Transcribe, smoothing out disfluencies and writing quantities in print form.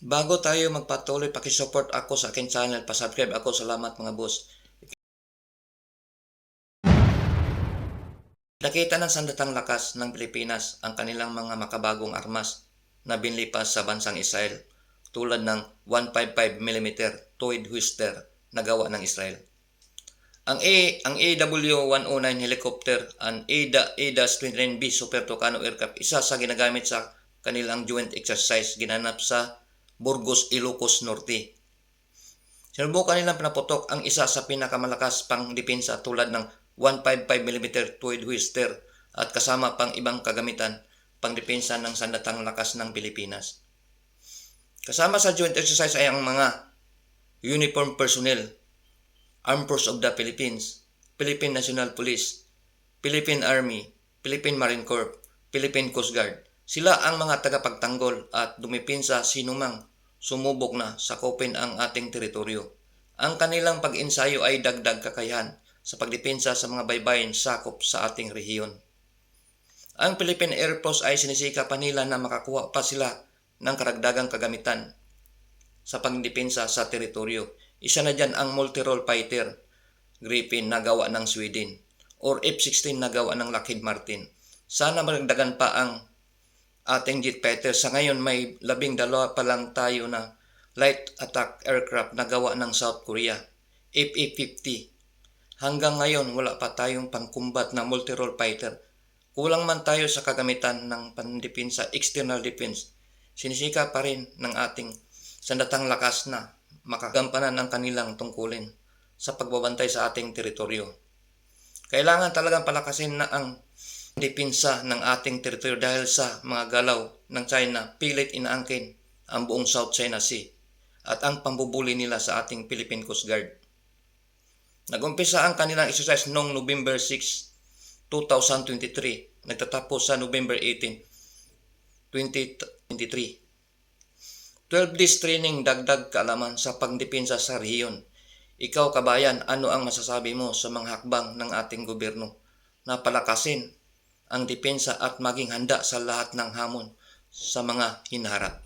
Bago tayo magpatuloy, pakisupport ako sa akin channel. Pasubscribe ako. Salamat mga boss. Nakita ng sandatang lakas ng Pilipinas ang kanilang mga makabagong armas na binlipas sa bansang Israel tulad ng 155mm Towed-Hwister na gawa ng Israel. Ang AW-109 helicopter and ADAS-29B Super Tucano aircraft, isa sa ginagamit sa kanilang joint exercise ginanap sa Burgos, Ilocos Norte. Sinubukan nilang pinaputok ang isa sa pinakamalakas pang depensa tulad ng 155mm Towed-Hwister at kasama pang ibang kagamitan pang depensa ng sandatang lakas ng Pilipinas. Kasama sa joint exercise ay ang mga uniform personnel, Armed Forces of the Philippines, Philippine National Police, Philippine Army, Philippine Marine Corps, Philippine Coast Guard. Sila ang mga tagapagtanggol at dumipinsa sinumang sumubok na sakupin ang ating teritoryo. Ang kanilang pag-ensayo ay dagdag kakayahan sa pagdepensa sa mga baybayin sakop sa ating rehiyon. Ang Philippine Air Force ay sinisika pa nila na makakuha pa sila ng karagdagang kagamitan sa pagdepensa sa teritoryo. Isa na dyan ang multi-role fighter Gripen na gawa ng Sweden or F-16 na gawa ng Lockheed Martin. Sana magdagan pa ang ating jet fighter. Sa ngayon may 12 pa lang tayo na light attack aircraft na gawa ng South Korea, FA-50. Hanggang ngayon wala pa tayong pang-combat na multi-role fighter. Kulang man tayo sa kagamitan ng pandepensa, external defense. Sinisika pa rin ng ating sandatang lakas na makagampanan ang kanilang tungkulin sa pagbabantay sa ating teritoryo. Kailangan talagang palakasin na ang depensa ng ating teritoryo dahil sa mga galaw ng China, pilit inaangkin ang buong South China Sea at ang pambubuli nila sa ating Philippine Coast Guard. Nag-umpisa ang kanilang exercise noong November 6, 2023, nagtatapos sa November 18, 2023. 12 days training, dagdag kaalaman sa pagdepensa sa rehiyon. Ikaw kabayan, ano ang masasabi mo sa mga hakbang ng ating gobyerno na palakasin ang depensa at maging handa sa lahat ng hamon sa mga hinaharap?